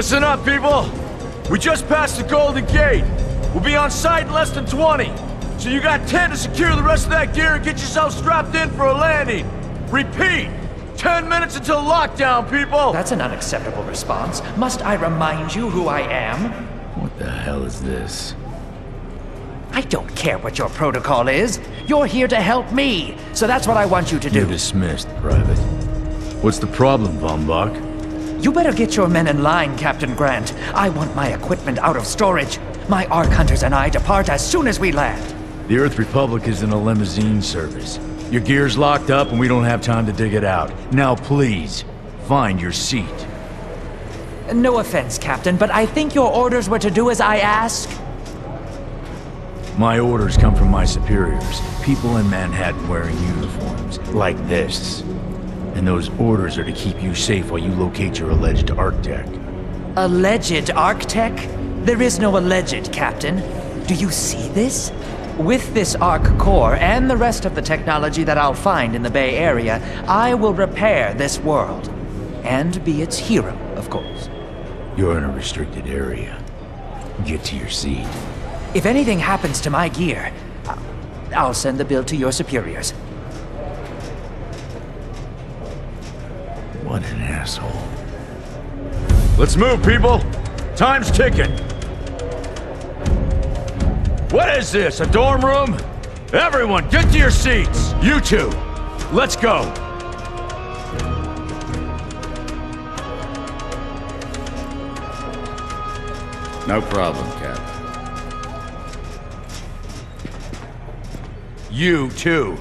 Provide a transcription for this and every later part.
Listen up, people! We just passed the Golden Gate. We'll be on site in less than 20. So you got 10 to secure the rest of that gear and get yourself strapped in for a landing. Repeat! 10 minutes until lockdown, people! That's an unacceptable response. Must I remind you who I am? What the hell is this? I don't care what your protocol is. You're here to help me, so that's what I want you to do. You're dismissed, Private. What's the problem, Von Bach? You better get your men in line, Captain Grant. I want my equipment out of storage. My Ark Hunters and I depart as soon as we land. The Earth Republic is in a limousine service. Your gear's locked up and we don't have time to dig it out. Now please, find your seat. No offense, Captain, but I think your orders were to do as I ask. My orders come from my superiors. People in Manhattan wearing uniforms, like this. And those orders are to keep you safe while you locate your alleged Arc Tech. Alleged Arc Tech? There is no alleged, Captain. Do you see this? With this Arc core and the rest of the technology that I'll find in the Bay Area, I will repair this world. And be its hero, of course. You're in a restricted area. Get to your seat. If anything happens to my gear, I'll send the bill to your superiors. What an asshole. Let's move, people! Time's ticking! What is this, a dorm room? Everyone, get to your seats! You two, let's go! No problem, Cap. You too.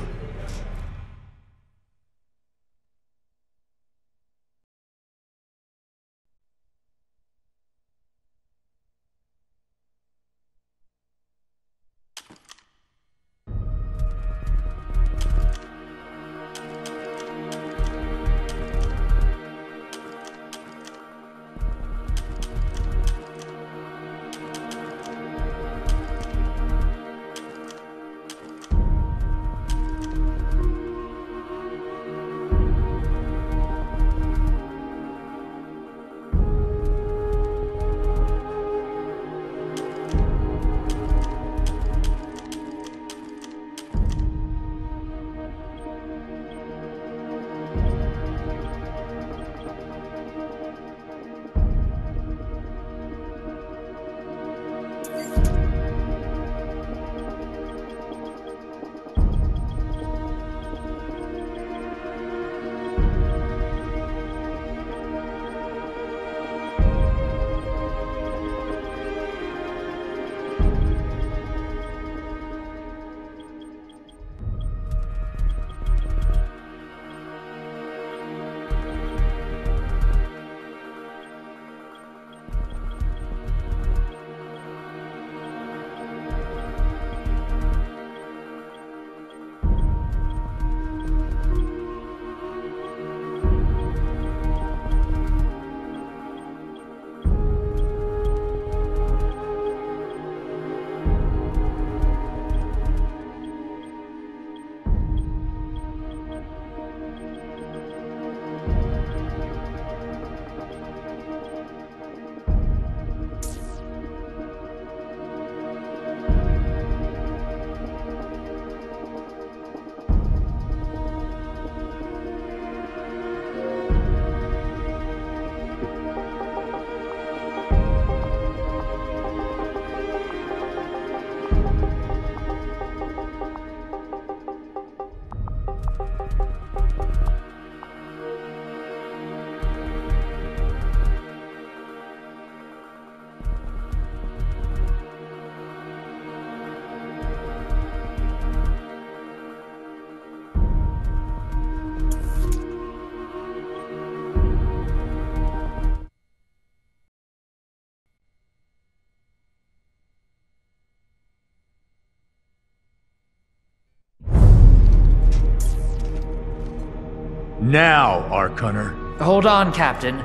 Now, Ark Hunter. Hold on, Captain.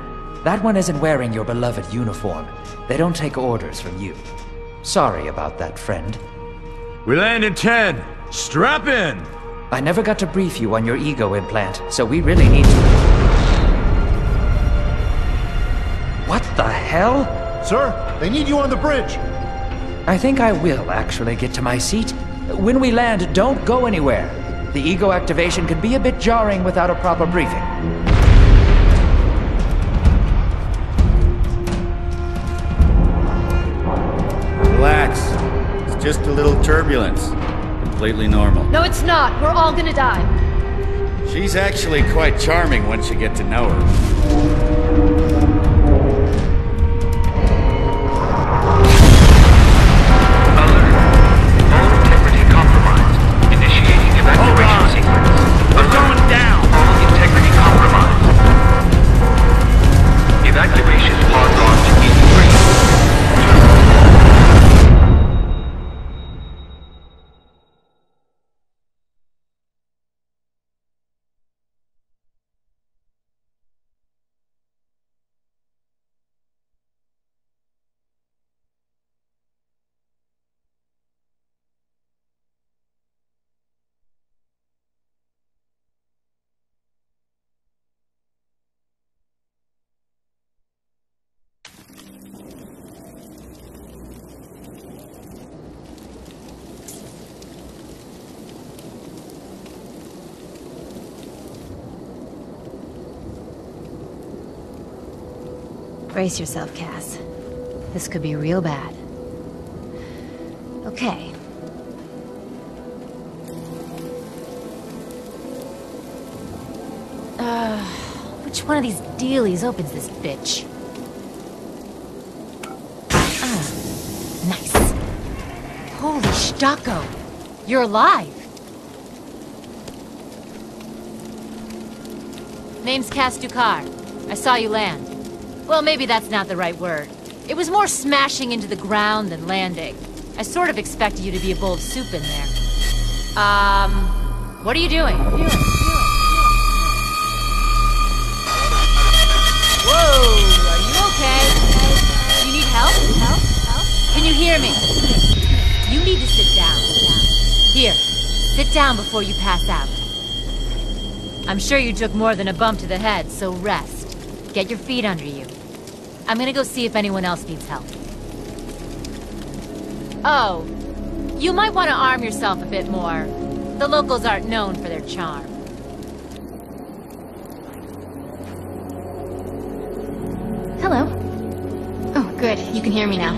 That one isn't wearing your beloved uniform. They don't take orders from you. Sorry about that, friend. We land in 10. Strap in! I never got to brief you on your ego implant, so we really need to... What the hell? hell? Sir, they need you on the bridge. I think I will actually get to my seat. When we land, don't go anywhere. The ego activation can be a bit jarring without a proper briefing. Relax. It's just a little turbulence. Completely normal. No, it's not. We're all gonna die. She's actually quite charming once you get to know her. Brace yourself, Cass. This could be real bad. Okay. Which one of these dealies opens this bitch? Nice. Holy Stocko! You're alive! Name's Cass Dukar. I saw you land. Well, maybe that's not the right word. It was more smashing into the ground than landing. I sort of expected you to be a bowl of soup in there. What are you doing? Whoa, are you okay? You need help? Can you hear me? You need to sit down. Here, sit down before you pass out. I'm sure you took more than a bump to the head, so rest. Get your feet under you. I'm gonna go see if anyone else needs help. Oh, you might want to arm yourself a bit more. The locals aren't known for their charm. Hello. Oh, good. You can hear me now.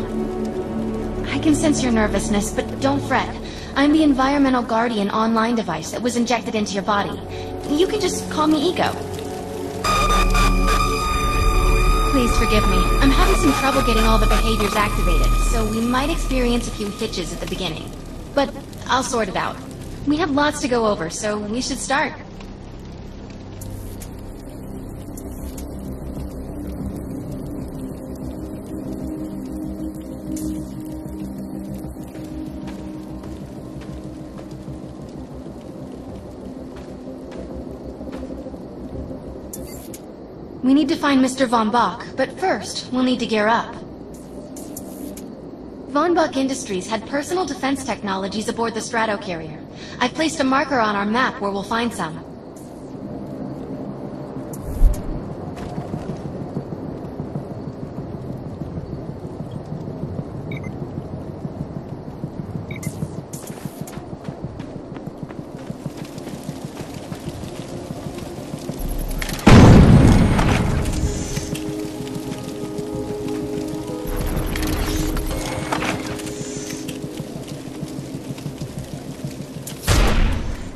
I can sense your nervousness, but don't fret. I'm the environmental guardian online device that was injected into your body. You can just call me Ego. Please forgive me. I'm having some trouble getting all the behaviors activated, so we might experience a few hitches at the beginning. But I'll sort it out. We have lots to go over, so we should start. We need to find Mr. Von Bach, but first, we'll need to gear up. Von Bach Industries had personal defense technologies aboard the Stratocarrier. I've placed a marker on our map where we'll find some.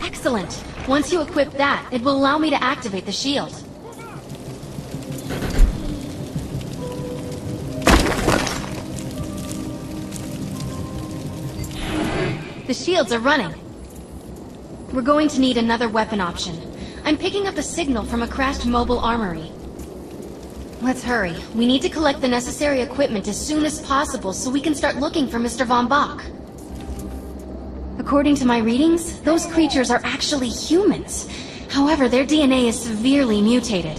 Excellent. Once you equip that, it will allow me to activate the shield. The shields are running. We're going to need another weapon option. I'm picking up a signal from a crashed mobile armory. Let's hurry. We need to collect the necessary equipment as soon as possible so we can start looking for Mr. Von Bach. According to my readings, those creatures are actually humans. However, their DNA is severely mutated.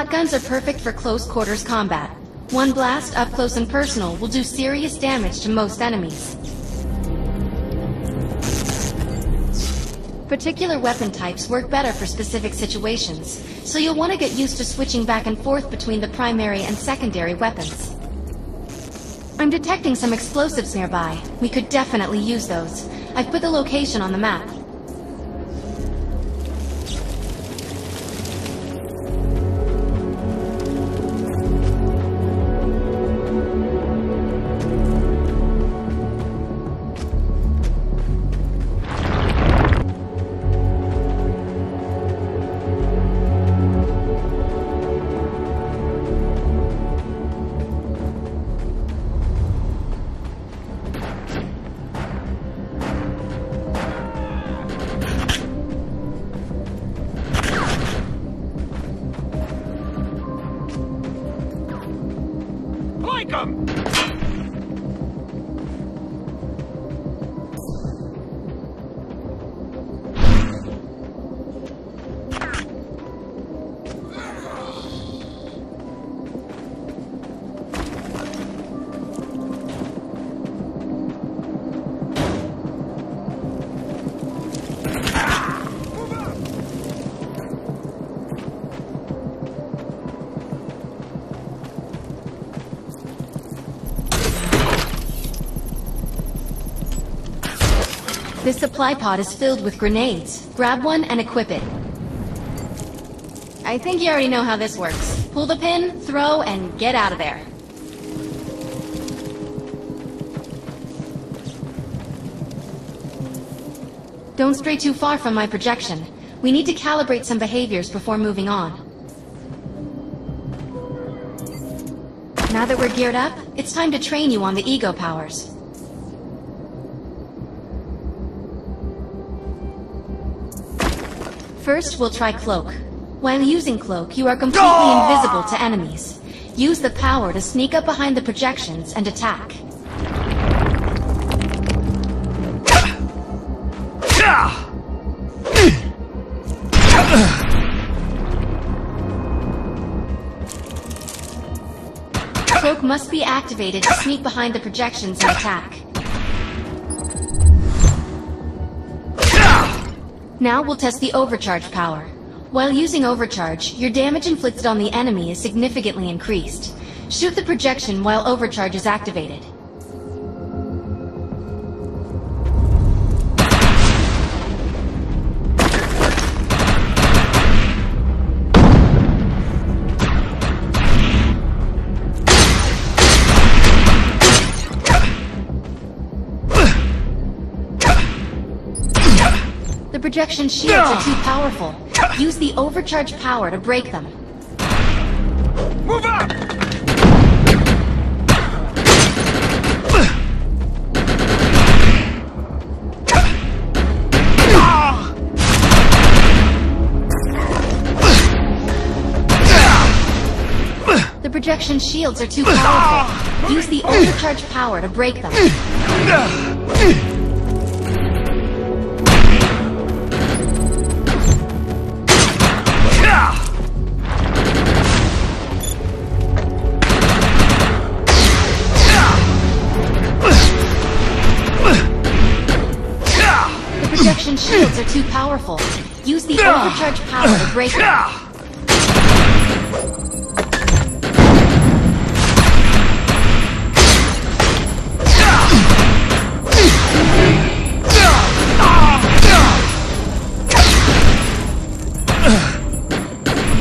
Shotguns are perfect for close quarters combat. One blast up close and personal will do serious damage to most enemies. Particular weapon types work better for specific situations, so you'll want to get used to switching back and forth between the primary and secondary weapons. I'm detecting some explosives nearby. We could definitely use those. I've put the location on the map. This supply pod is filled with grenades. Grab one and equip it. I think you already know how this works. Pull the pin, throw, and get out of there. Don't stray too far from my projection. We need to calibrate some behaviors before moving on. Now that we're geared up, it's time to train you on the ego powers. First, we'll try Cloak. While using Cloak, you are completely invisible to enemies. Use the power to sneak up behind the projections and attack. Cloak must be activated to sneak behind the projections and attack. Now we'll test the overcharge power. While using overcharge, your damage inflicted on the enemy is significantly increased. Shoot the projection while overcharge is activated. The projection shields are too powerful. Use the overcharge power to break them. Move up! The projection shields are too powerful. Use the overcharge power to break them. Projection shields are too powerful. Use the overcharge power to break them.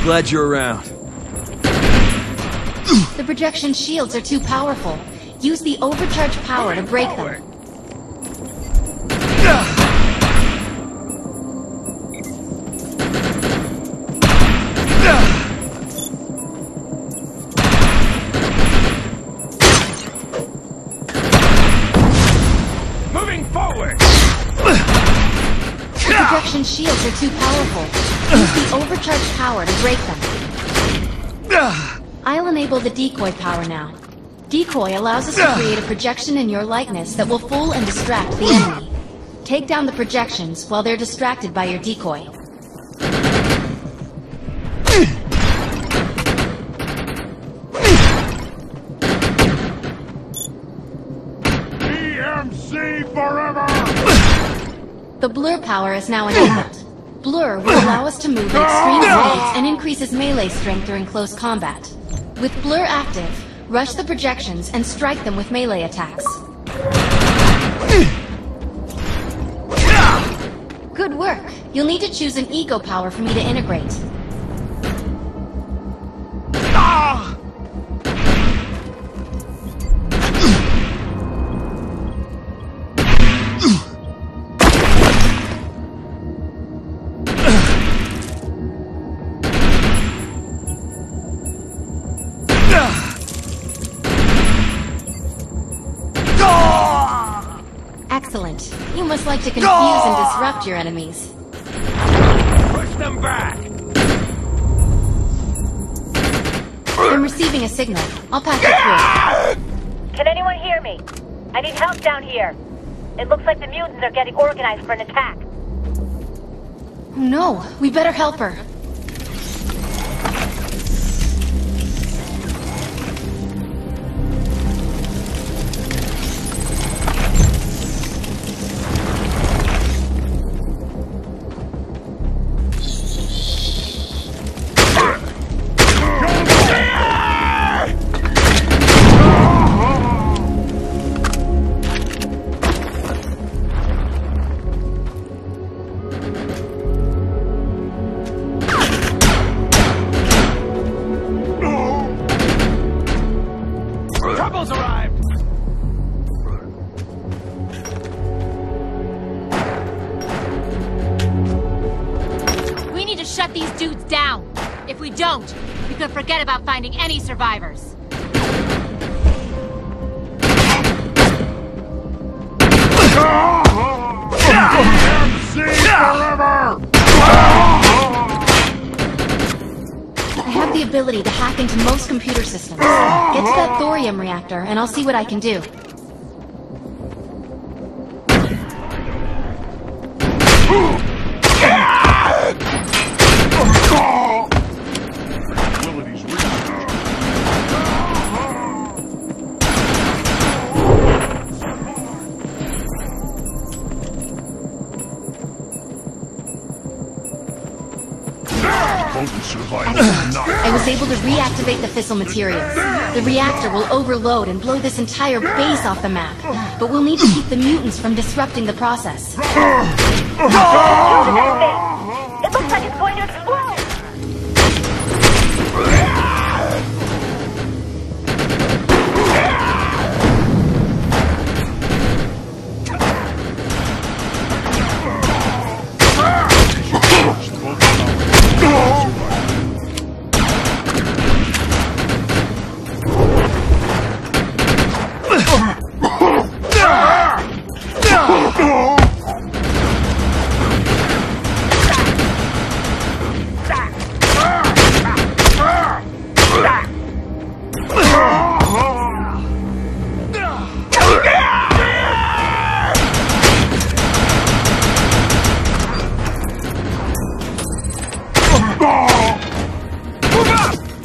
Glad you're around. The projection shields are too powerful. Use the overcharge power to break them. Projection shields are too powerful. Use the overcharge power to break them. I'll enable the decoy power now. Decoy allows us to create a projection in your likeness that will fool and distract the enemy. Take down the projections while they're distracted by your decoy. Moving forward! Projection shields are too powerful. Use the overcharge power to break them. I'll enable the decoy power now. Decoy allows us to create a projection in your likeness that will fool and distract the enemy. Take down the projections while they're distracted by your decoy. The blur power is now enabled. Blur will allow us to move at extreme speeds and increases melee strength during close combat. With blur active, rush the projections and strike them with melee attacks. Good work. You'll need to choose an ego power for me to integrate. Excellent. You must like to confuse and disrupt your enemies. Push them back! I'm receiving a signal. I'll pass it through. Can anyone hear me? I need help down here. It looks like the mutants are getting organized for an attack. Oh no, we better help her. Shut these dudes down. If we don't, we could forget about finding any survivors. I have the ability to hack into most computer systems. Get to that thorium reactor, and I'll see what I can do. I was able to reactivate the fissile materials. The reactor will overload and blow this entire base off the map, but we'll need to keep the mutants from disrupting the process. It looks like it's going to explode!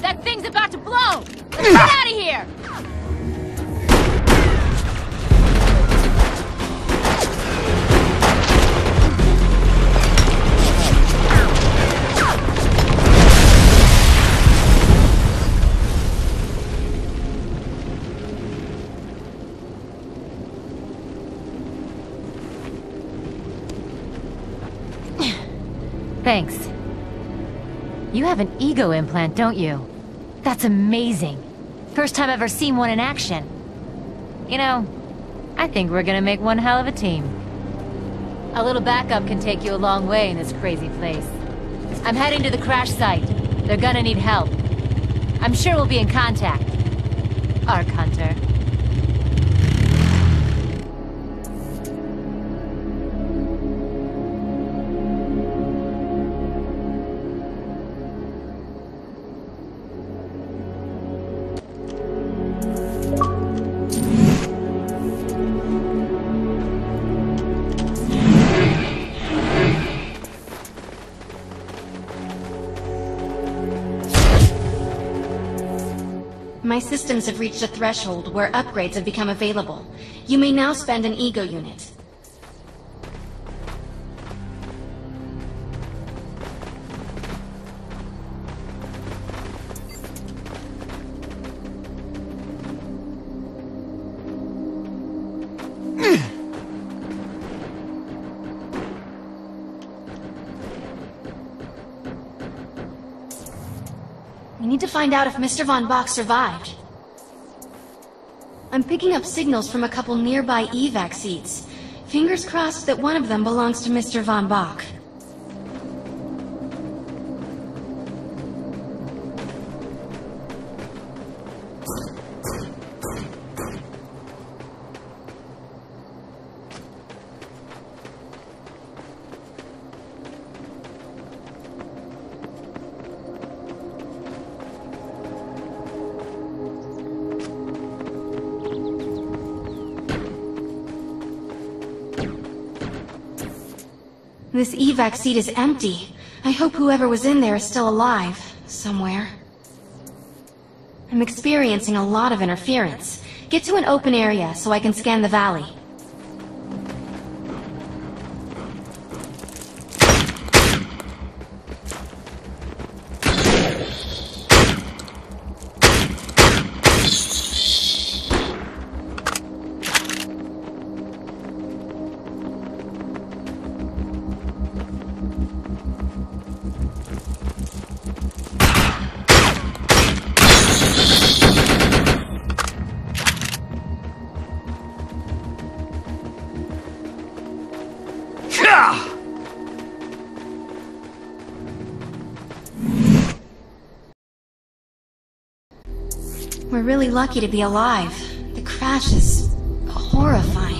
That thing's about to blow! Get out of here! Thanks. You have an ego implant, don't you? That's amazing. First time I've ever seen one in action. You know, I think we're gonna make one hell of a team. A little backup can take you a long way in this crazy place. I'm heading to the crash site. They're gonna need help. I'm sure we'll be in contact. Arc Hunter. My systems have reached a threshold where upgrades have become available. You may now spend an ego unit. need to find out if Mr. Von Bach survived. I'm picking up signals from a couple nearby evac seats. Fingers crossed that one of them belongs to Mr. Von Bach. This evac seat is empty. I hope whoever was in there is still alive, somewhere. I'm experiencing a lot of interference. Get to an open area so I can scan the valley. We're really lucky to be alive. The crash is horrifying.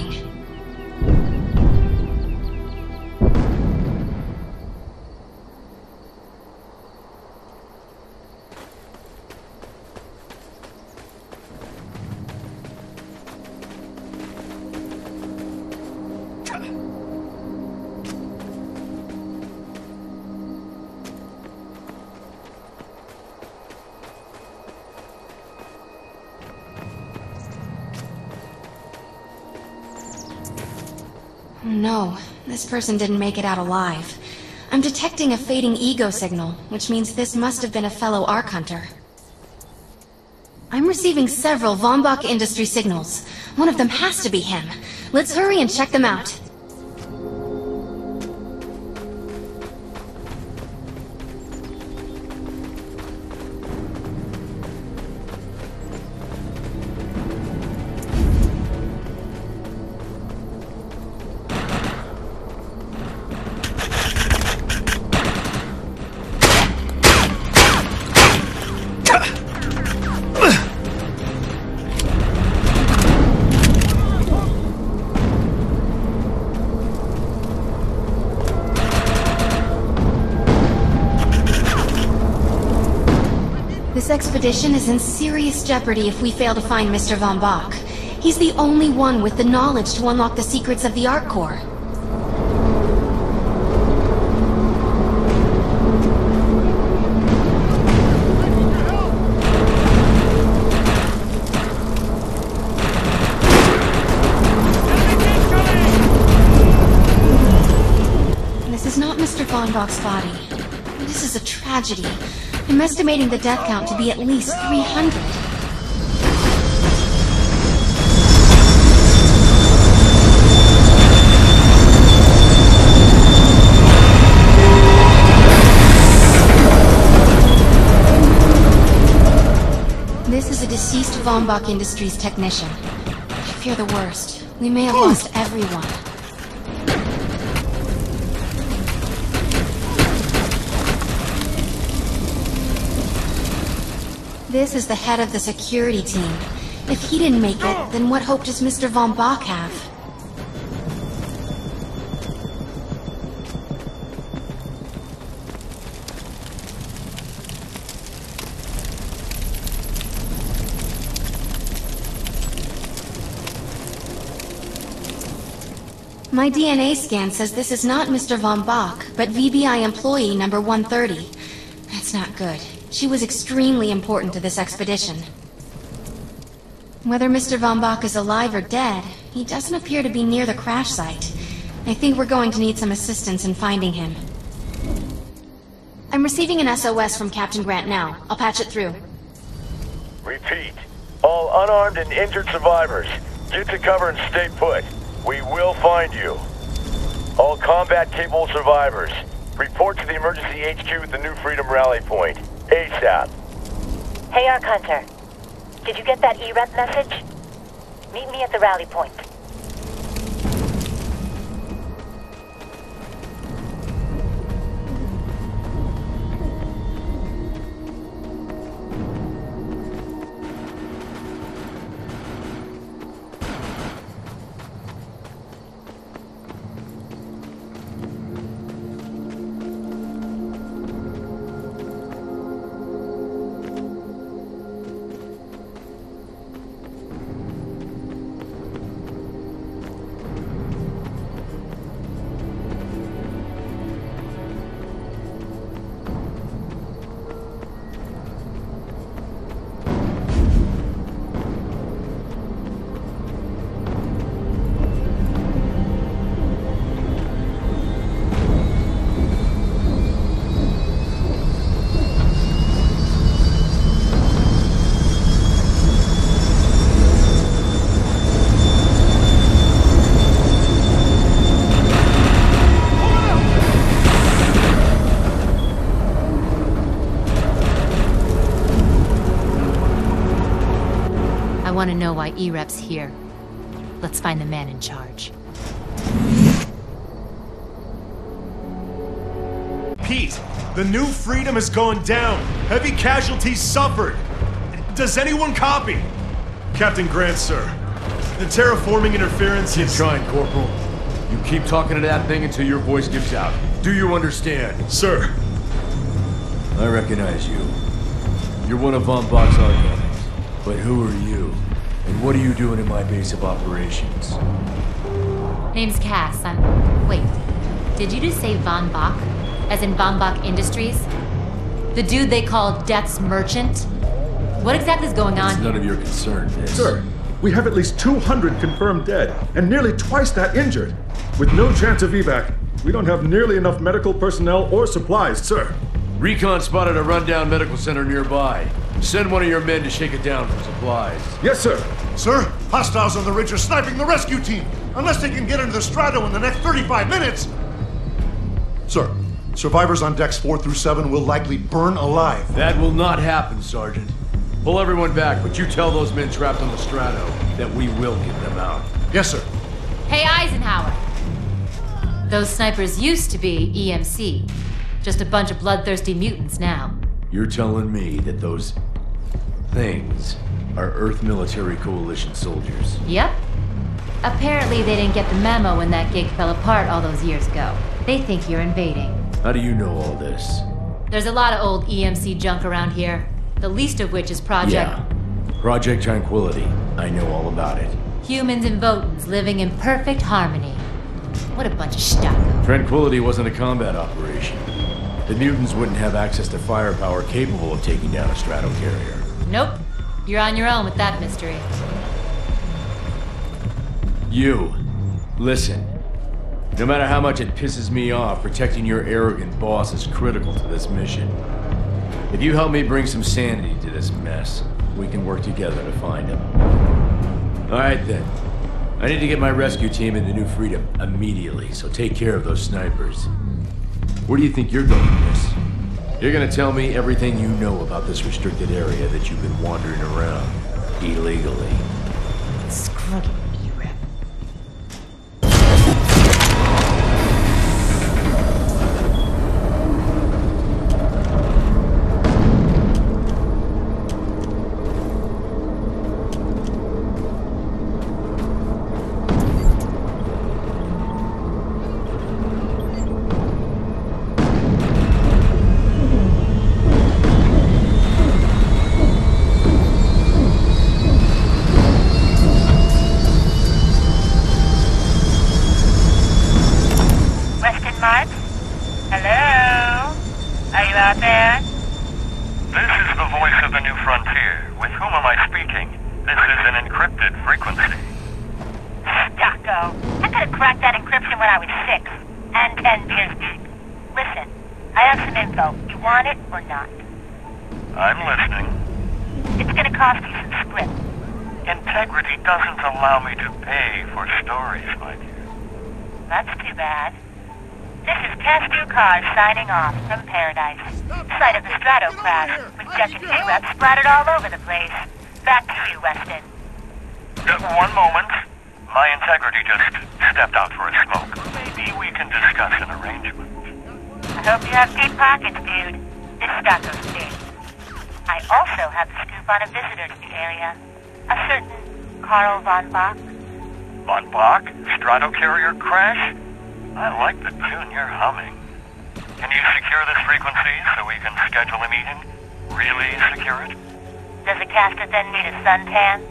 No, this person didn't make it out alive. I'm detecting a fading ego signal, which means this must have been a fellow Ark Hunter. I'm receiving several Von Bach Industry signals. One of them has to be him. Let's hurry and check them out. This expedition is in serious jeopardy if we fail to find Mr. Von Bach. He's the only one with the knowledge to unlock the secrets of the Ark Core. This is not Mr. Von Bach's body. This is a tragedy. I'm estimating the death count to be at least 300. This is a deceased Von Bach Industries technician. I fear the worst. We may have lost everyone. This is the head of the security team. If he didn't make it, then what hope does Mr. Von Bach have? My DNA scan says this is not Mr. Von Bach, but VBI employee number 130. That's not good. She was extremely important to this expedition. Whether Mr. Von Bach is alive or dead, he doesn't appear to be near the crash site. I think we're going to need some assistance in finding him. I'm receiving an SOS from Captain Grant now. I'll patch it through. Repeat. All unarmed and injured survivors, get to cover and stay put. We will find you. All combat-capable survivors, report to the emergency HQ at the New Freedom Rally Point. ASAP. Hey, Arc Hunter. Did you get that EREP message? Meet me at the rally point. I want to know why EREP's here. Let's find the man in charge. Pete, the New Freedom is going down. Heavy casualties suffered. Does anyone copy? Captain Grant, sir. The terraforming interference Keep is... trying, Corporal. You keep talking to that thing until your voice gives out. Do you understand? Sir. I recognize you. You're one of Von Bach's architects. But who are you? And what are you doing in my base of operations? Name's Cass. Wait. Did you just say Von Bach? As in Von Bach Industries? The dude they call Death's Merchant? What exactly is going on It's here? none of your concern, Vince. Sir, we have at least 200 confirmed dead, and nearly twice that injured. With no chance of evac, we don't have nearly enough medical personnel or supplies, sir. Recon spotted a rundown medical center nearby. Send one of your men to shake it down for supplies. Yes, sir. Sir, hostiles on the ridge are sniping the rescue team. Unless they can get into the Strato in the next 35 minutes. Sir, survivors on decks 4 through 7 will likely burn alive. That will not happen, Sergeant. Pull everyone back, but you tell those men trapped on the Strato that we will get them out. Yes, sir. Hey, Eisenhower! Those snipers used to be EMC. Just a bunch of bloodthirsty mutants now. You're telling me that those things are Earth Military Coalition soldiers? Yep. Apparently they didn't get the memo when that gig fell apart all those years ago. They think you're invading. How do you know all this? There's a lot of old EMC junk around here. The least of which is Yeah. Project Tranquility. I know all about it. Humans and Votans living in perfect harmony. What a bunch of stucco. Tranquility wasn't a combat operation. The mutants wouldn't have access to firepower capable of taking down a Stratocarrier. Nope. You're on your own with that mystery. You, listen. No matter how much it pisses me off, protecting your arrogant boss is critical to this mission. If you help me bring some sanity to this mess, we can work together to find him. Alright then. I need to get my rescue team into New Freedom immediately, so take care of those snipers. Where do you think you're going with this? You're gonna tell me everything you know about this restricted area that you've been wandering around illegally. Screw it, EREP. Signing off from Paradise, site of the Strato crash, with Ejected E-Rep splattered all over the place. Back to you, Weston. One moment. My integrity just stepped out for a smoke. Maybe we can discuss an arrangement. I hope you have deep pockets, dude. This Stocko stinks. I also have the scoop on a visitor to the area. A certain Karl von Bach. Von Bach? Stratocarrier crash? I like the tune you're humming. Can you secure this frequency so we can schedule a meeting? Really secure it? Does a caster then need a suntan?